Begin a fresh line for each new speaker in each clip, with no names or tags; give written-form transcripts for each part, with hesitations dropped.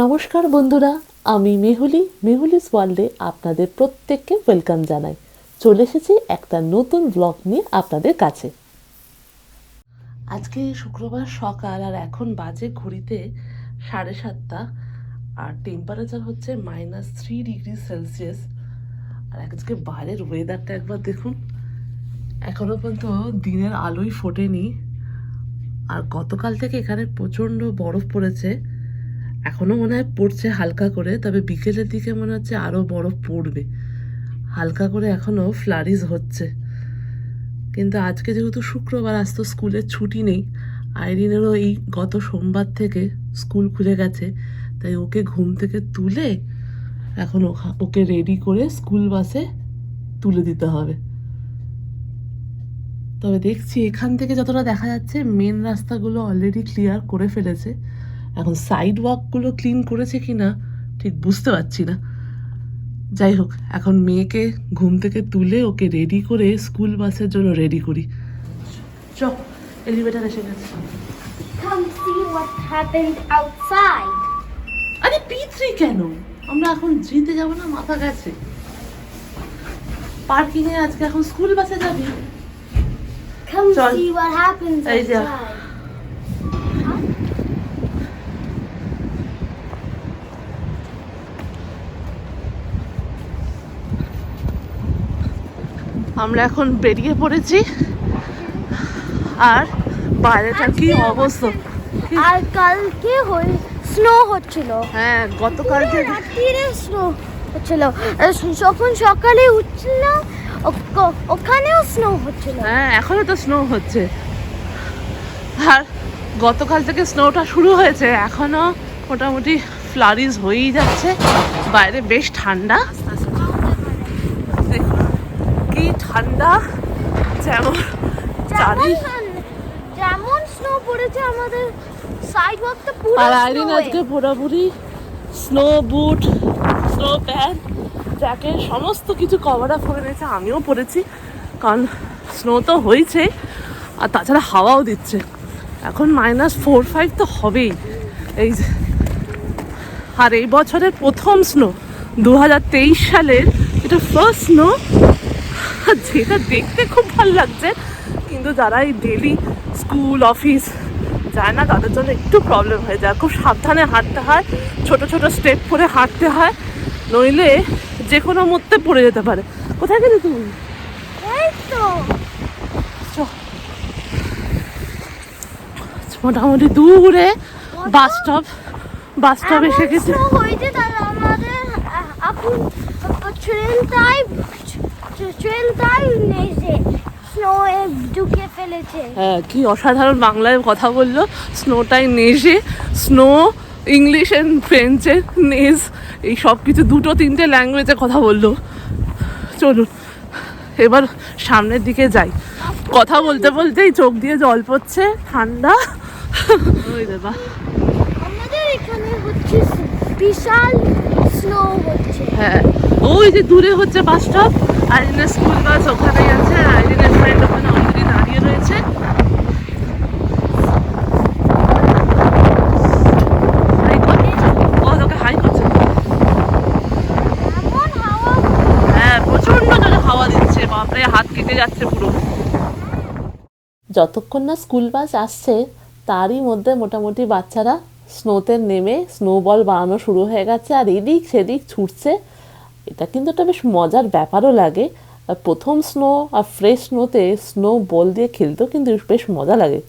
নমস্কার বন্ধুরা, আমি মেহুলিস ওয়ার্ল্ডে আপনাদের প্রত্যেককে ওয়েলকাম জানাই। চলে এসেছি একটা নতুন ব্লগ নিয়ে আপনাদের কাছে। আজকে শুক্রবার সকাল আর এখন বাজে ঘড়িতে 7:30, আর টেম্পারেচার হচ্ছে -3°C। আর আজকে বাইরের ওয়েদারটা একবার দেখুন, এখনো পর্যন্ত দিনের আলোই ফোটেনি। আর গতকাল থেকে এখানে প্রচণ্ড বরফ পড়েছে, এখনও মনে হয় পড়ছে হালকা করে, তবে বিকেলের দিকে মনে হচ্ছে আরও বরফ পড়বে হালকা করে, এখনও ফ্লারিজ হচ্ছে। কিন্তু আজকে যেহেতু শুক্রবার, আজ তো স্কুলের ছুটি নেই। আইরিনেরও এই গত সোমবার থেকে স্কুল খুলে গেছে, তাই ওকে ঘুম থেকে তুলে এখন ওকে রেডি করে স্কুল বাসে তুলে দিতে হবে। তবে দেখছি এখান থেকে যতটা দেখা যাচ্ছে মেন রাস্তাগুলো অলরেডি ক্লিয়ার করে ফেলেছে। এখন সাইড ওয়াকগুলো ক্লিন করেছে কি না ঠিক বুঝতে পারছি না। যাই হোক, এখন মেয়েকে ঘুম থেকে তুলে ওকে রেডি করে স্কুল বাসের জন্য রেডি করি। চল, এলিভেটর এসে গেছে।
Come see what happened outside.
আরে P3 কেন? আমরা এখন জিতে যাব না, মাথা গেছে। পার্কিং এ আজকে এখন স্কুল বাসে যাবি?
Come
John.
see what happens
Hey, Jeff.
outside.
আমরা এখন বেরিয়ে পড়েছি, আর বাইরেটা কি অবস্থা!
আর কালকে স্নো হচ্ছিল।
হ্যাঁ, গতকাল থেকে
রাত্রিরে স্নো হচ্ছিল, যখন সকালে উঠছিলাম ওখানেও স্নো হচ্ছিল।
হ্যাঁ, এখনো তো স্নো হচ্ছে। আর গতকাল থেকে স্নোটা শুরু হয়েছে, এখনো মোটামুটি ফ্লারিজ হয়েই যাচ্ছে। বাইরে বেশ ঠান্ডা, কি ঠান্ডা! যেমন
যেমন স্নো পড়েছে, আমাদের সাইড ওয়াকটা পুরো
আর আইরিন আজকে পুরোপুরি স্নো বুট, স্নো প্যান্ট, জ্যাকেট সমস্ত কিছু কভার আপ করে নিয়েছে। আমিও পরেছি, কারণ স্নো তো হয়েছে, আর তাছাড়া হাওয়াও দিচ্ছে। এখন -4-5 তো হবেই। এই যে, আর এই বছরের প্রথম স্নো, 2023 সালের এটা ফার্স্ট স্নো, যেটা দেখতে খুব ভালো লাগছে। কিন্তু যারা এই ডেলি স্কুল অফিস যায় না, তাদের জন্য একটু প্রবলেম হয়ে যায়। খুব সাবধানে হাঁটতে হয়, ছোট ছোট স্টেপ করে হাঁটতে হয়, নইলে যে কোনো মুহূর্তে পড়ে যেতে পারে। কোথায় গেলি তুমি?
এই তো
মোটামুটি দূরে বাস স্টপ এসে গেছে।
স্নো হয়েছে, তাহলে আমাদের এখন ট্রেনটাই নেজে স্নো ঢুকে ফেলেছে।
হ্যাঁ, কি অসাধারণ বাংলায় কথা বললো। স্নোটাই নেজে, স্নো ইংলিশ অ্যান্ড ফ্রেঞ্চের নেজ, এই সব কিছু 2-3টে ল্যাঙ্গুয়েজে কথা বললো। চলুন এবার সামনের দিকে যাই। কথা বলতে বলতেই চোখ দিয়ে জল পড়ছে, ঠান্ডা। ওই দেবা,
আমাদের এখানে হচ্ছে বিশাল স্নো হচ্ছে।
হ্যাঁ, ওই যে দূরে হচ্ছে বাস স্টপ, আইরিনের স্কুল বাস ওখানেই আছে, আর আইরিনের ফ্রেন্ড ওখানে অলরেডি দাঁড়িয়ে রয়েছে। হাই করছে,
এমন হাওয়া,
হ্যাঁ প্রচন্ড জোরে হাওয়া দিচ্ছে, বাপরে হাত কেটে যাচ্ছে পুরো। যতক্ষণ না স্কুল বাস আসছে তারই মধ্যে মোটামুটি বাচ্চারা স্নোতে নেমে স্নোবল বানানো শুরু হয়ে গেছে, আর এদিক সেদিক ছুটছে। এটা কিন্তু একটা বেশ মজার ব্যাপারও লাগে। আর প্রথম স্নো আর ফ্রেশ স্নোতে স্নো বল দিয়ে খেলতেও কিন্তু বেশ মজা লাগে।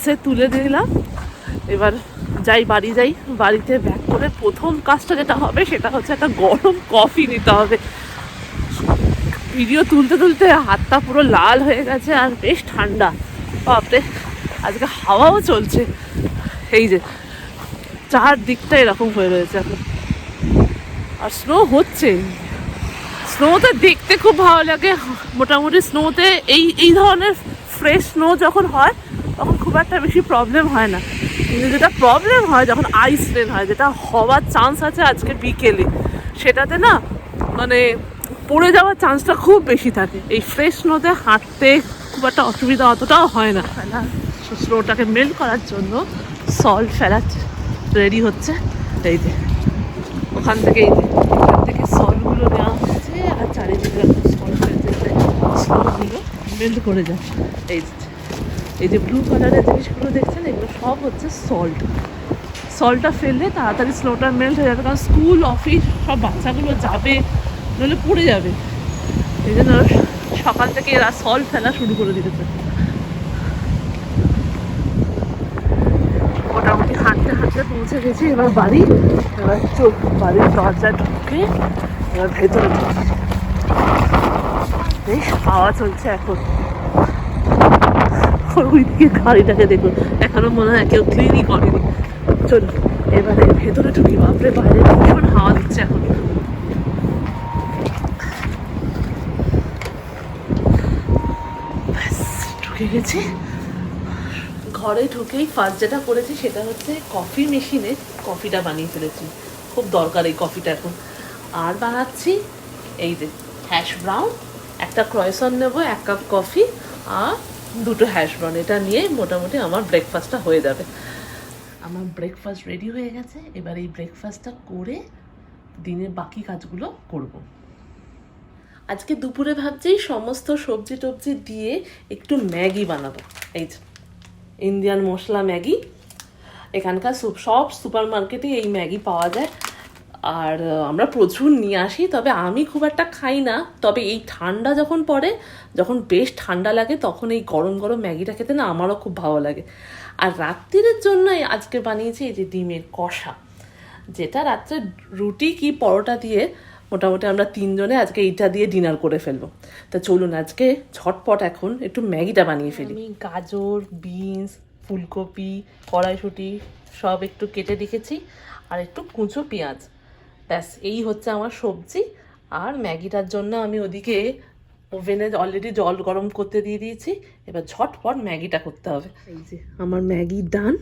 বাসে তুলে দিলাম। এবার বাড়ি যাই, বাড়িতে ব্যাক করে প্রথম কাজটা যেটা হবে সেটা হচ্ছে একটা গরম কফি নিতে হবে। ভিডিও তুলতে তুলতে হাতটা পুরো লাল হয়ে গেছে আর বেশ ঠান্ডা, বাপরে আজকে হাওয়াও চলছে। এই যে চারদিকটা এরকম হয়ে রয়েছে এখন, আর স্নো হচ্ছে। স্নোতে দেখতে খুব ভালো লাগে, মোটামুটি স্নোতে এই ধরনের ফ্রেশ স্নো যখন হয় তখন খুব একটা বেশি প্রবলেম হয় না, কিন্তু যেটা প্রবলেম হয় যখন আইস রেন হয়, যেটা হওয়ার চান্স আছে আজকে বিকেলে, সেটাতে না মানে পড়ে যাওয়ার চান্সটা খুব বেশি থাকে। এই ফ্রেশ স্নোতে হাঁটতে খুব একটা অসুবিধা অতটাও হয় না। স্নোটাকে মেল্ট করার জন্য সল্ট ফেলা রেডি হচ্ছে। এই যে ওখান থেকে সলগুলো নেওয়া হচ্ছে আর চারিদিকে সল ফেলতে স্নোগুলো মেল্ট করে যায়। এই যে ব্লু কালারের জিনিসগুলো দেখছেন, এগুলো সব হচ্ছে সল্ট। সল্টটা ফেললে তাড়াতাড়ি স্নোটা মেল্ট হয়ে যাবে, কারণ স্কুল অফিস সব বাচ্চাগুলো যাবে, নইলে পড়ে যাবে। এই জন্য সকাল থেকে এরা সল্ট ফেলা শুরু করে দিতেছে। মোটামুটি হাঁটতে হাঁটতে পৌঁছে গেছি এবার বাড়ি। এবার চোখ বাড়ির দরজা ঢুকে এবার ভেতরে ঢুকি। বেশ হাওয়া চলছে এখন। ওইদিকে গাড়িটাকে দেখুন, এখনো মনে হয় কেউ ক্লিনই করেনি। চলুন এবারে ভেতরে ঢুকি। বাপরে বাইরে ভীষণ হাওয়া দিচ্ছে এখন। ব্যাস ঢুকে গেছি। ঘরে ঢুকেই ফার্স্ট যেটা করেছি সেটা হচ্ছে কফি মেশিনে কফিটা বানিয়ে ফেলেছি। খুব দরকার এই কফিটা এখন। আর বানাচ্ছি এই যে হ্যাশ ব্রাউন, একটা ক্রয়েসন নেবো, 1 কাপ কফি আর 2টো হ্যাশ ব্রাউন। এটা নিয়ে মোটামুটি আমার ব্রেকফাস্টটা হয়ে যাবে। আমার ব্রেকফাস্ট রেডি হয়ে গেছে। এবার এই ব্রেকফাস্টটা করে দিনের বাকি কাজগুলো করব। আজকে দুপুরে ভাবছি সমস্ত সবজি টবজি দিয়ে একটু ম্যাগি বানাবো। এই যে ইন্ডিয়ান মশলা ম্যাগি, এখানকার সব সুপার মার্কেটে এই ম্যাগি পাওয়া যায় আর আমরা প্রচুর নিয়ে আসি। তবে আমি খুব একটা খাই না, তবে এই ঠান্ডা যখন পড়ে, যখন বেশ ঠান্ডা লাগে, তখন এই গরম গরম ম্যাগিটা খেতে না আমারও খুব ভালো লাগে। আর রাত্রিরের জন্য আজকে বানিয়েছি এই যে ডিমের কষা, যেটা রাত্রে রুটি কি পরোটা দিয়ে মোটামুটি আমরা 3 জনে আজকে এইটা দিয়ে ডিনার করে ফেলবো। তা চলুন আজকে ঝটপট এখন একটু ম্যাগিটা বানিয়ে ফেলি। আমি গাজর, বিনস, ফুলকপি, কড়াইশুঁটি সব একটু কেটে রেখেছি আর একটু কুঁচো পেঁয়াজ। ব্যাস এই হচ্ছে আমার সবজি। আর ম্যাগিটার জন্য আমি ওদিকে ওভেনে অলরেডি জল গরম করতে দিয়ে দিয়েছি। এবার ঝটপট ম্যাগিটা করতে হবে। এই যে আমার ম্যাগি ডান।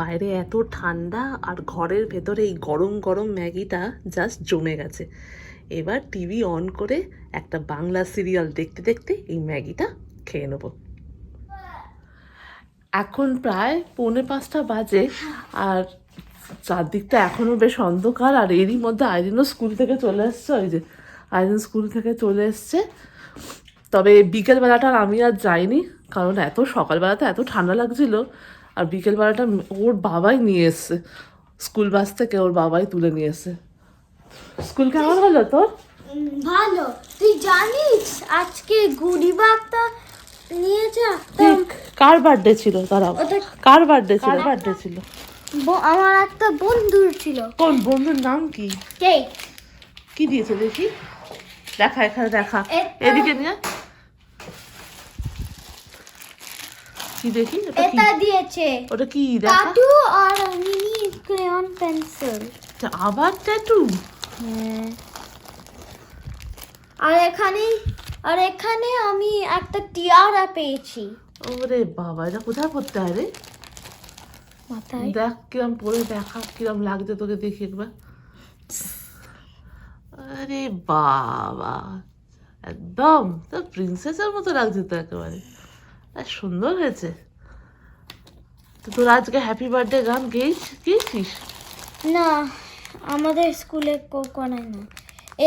বাইরে এত ঠান্ডা আর ঘরের ভেতরে এই গরম গরম ম্যাগিটা জাস্ট জমে গেছে। এবার টিভি অন করে একটা বাংলা সিরিয়াল দেখতে দেখতে এই ম্যাগিটা খেয়ে নেব। এখন প্রায় 4:45 বাজে আর চারদিকটা এখনো বেশ অন্ধকার। আর এরই মধ্যে আইরিনও স্কুল থেকে চলে এসছে। ওই যে আইরিন স্কুল থেকে চলে এসছে। তবে বিকেলবেলাটা আমি আর যাইনি, কারণ এত সকালবেলাতে এত ঠান্ডা লাগছিল। আর বিকেলবেলাটা ওর বাবাই নিয়ে এসছে, স্কুল বাস থেকে ওর বাবাই তুলে নিয়ে এসছে। স্কুল কেমন হলো তোর?
ভালো। তুই জানিস আজকে গুড়িবাগটা নিয়েছে
কার বার্থডে ছিল? দাঁড়াও, কার বার্থডে ছিল?
আমার একটা বন্ধুর ছিল।
কোন বন্ধুর নাম কি?
কেক।
কি দিয়েছে দেখি? দেখা, এখানে দেখা, এদিকে নিয়ে কি দেখি।
এটা দিয়েছে।
ওটা কি? দেখা।
ট্যাটু আর মিনি ক্রেয়ন পেন্সিল।
আবার ট্যাটু?
হ্যাঁ। আর এখানে আমি একটা টিয়ারা পেয়েছি।
ওরে বাবা, এটা কোথায় পড়তে হয় রে?
মাথায়।
দেখ কিরম পরে, দেখা কিরম লাগছে তোকে, দেখি একবার। আরে বাবা, একদম তো প্রিন্সেসের মতো লাগছে তো একেবারে। আর সুন্দর হয়েছে। তো তোর আজকে হ্যাপি বার্থডে গান গেয়েছিস?
না, আমাদের স্কুলে কোনে না।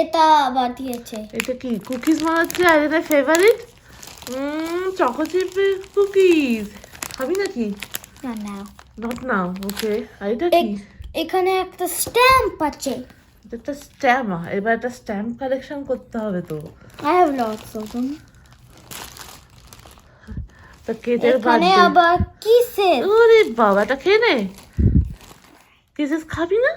এটা বানিয়েছে।
এটা কি কুকিজ বানাচ্ছে? আর এটা ফেভারিট চকো চিপ কুকিজ। খাবি নাকি?
না না,
নট নাও। ওকে। আর এটা কি?
এখানে একটা স্ট্যাম্প আছে।
একটা স্ট্যাম্প। এবার একটা স্ট্যাম্প কালেকশন করতে হবে তো।
I have lots of them.
তো কেটের
এখানে
বার্থডে।
আবার কিসেস
ওরে বাবা, এটা খেয়ে নে। কিসেস খাবি না?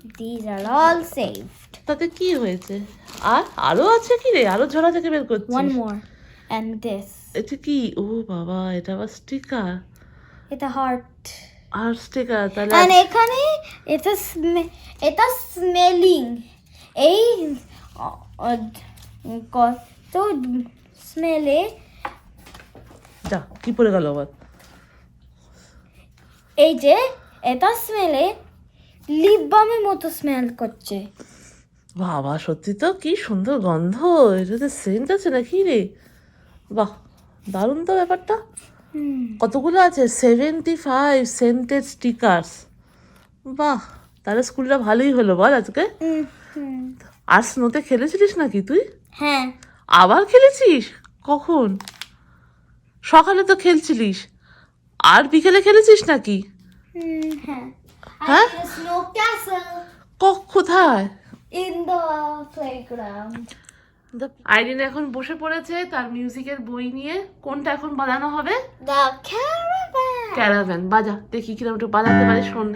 these are all saved.
তাতে কি হয়েছে? আর আরো আছে কি রে? আরো ঝোলা থেকে বের করছিস?
One more and this.
এটা কি? ও বাবা, এটা আবার স্টিকার।
It's a heart.
আর স্টিকার তাহলে
And এখানে এটা স্মেলিং এই কত স্মেলে
যা কি পড়ে গেল আবার?
এই যে এটা স্মেলে লিপ বামের মতো স্মেল করছে।
বাবা সত্যি তো কি সুন্দর গন্ধ। এটাতে সেন্ট আছে নাকি রে? বাহ, দারুণ তো ব্যাপারটা। কতগুলো আছে? 75 সেন্টেড স্টিকার্স। বাহ, তাহলে স্কুলটা ভালোই হলো বল আজকে। আর স্নোতে খেলেছিলিস নাকি তুই?
হ্যাঁ,
আবার খেলেছিস? কখন? সকালে তো খেলছিলিস। আর বিকেলে খেলেছিস নাকি?
হ্যাঁ।
হ্যাঁ?
স্নো ক্যাসল
কোথায়?
In the playground.
আইরিন এখন বসে পড়েছে তার মিউজিকের বই নিয়ে। কোনটা এখন বাজানো হবে?
The caravan.
ক্যারাভ্যান। বাজা দেখি কিরকম একটু বাজাতে পারি, শোন।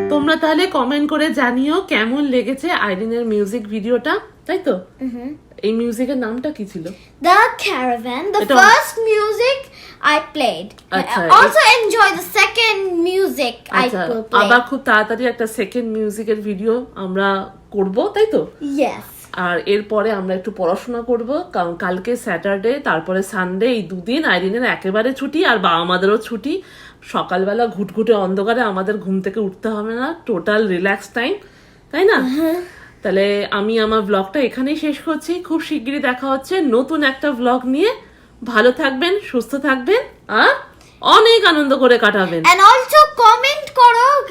তোমরা তাহলে কমেন্ট করে জানিও কেমন লেগেছে আইরিনের মিউজিক ভিডিওটা, তাই তো? এই মিউজিকের নামটা কি ছিল?
The Caravan, the
এটা-
first music I played.
আচ্ছা,
Also enjoy the second music I
আচ্ছা,
will play.
আবার খুব তাড়াতাড়ি একটা সেকেন্ড মিউজিকের ভিডিও আমরা করব, তাই তো?
Yes.
আর এরপরে আমরা একটু পড়াশোনা করব, কারণ কালকে স্যাটারডে, তারপরে সানডে, এই দুদিন আইরিনের একেবারে ছুটি, আর বাবা মাদেরও ছুটি। সকালবেলা ঘুটঘুটে অন্ধকারে আমাদের ঘুম থেকে উঠতে হবে না, টোটাল রিল্যাক্স টাইম, তাই না? তাহলে আমি আমার ব্লগটা এখানেই শেষ করছি। খুব শিগগিরই দেখা হচ্ছে নতুন একটা ব্লগ নিয়ে। ভালো থাকবেন, সুস্থ থাকবেন, আর অনেক আনন্দ করে কাটাবেন।
And also comment করো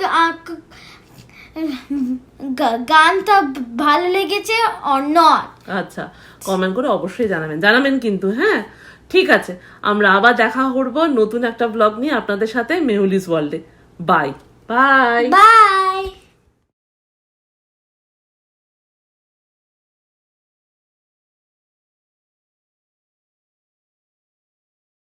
গানটা ভালো লেগেছে or not.
আচ্ছা, কমেন্ট করে অবশ্যই জানাবেন কিন্তু। হ্যাঁ, ঠিক আছে, আমরা আবার দেখা করব নতুন একটা ব্লগ নিয়ে আপনাদের সাথে মেহুলিস ওয়ার্ল্ডে। Bye bye.
Bye.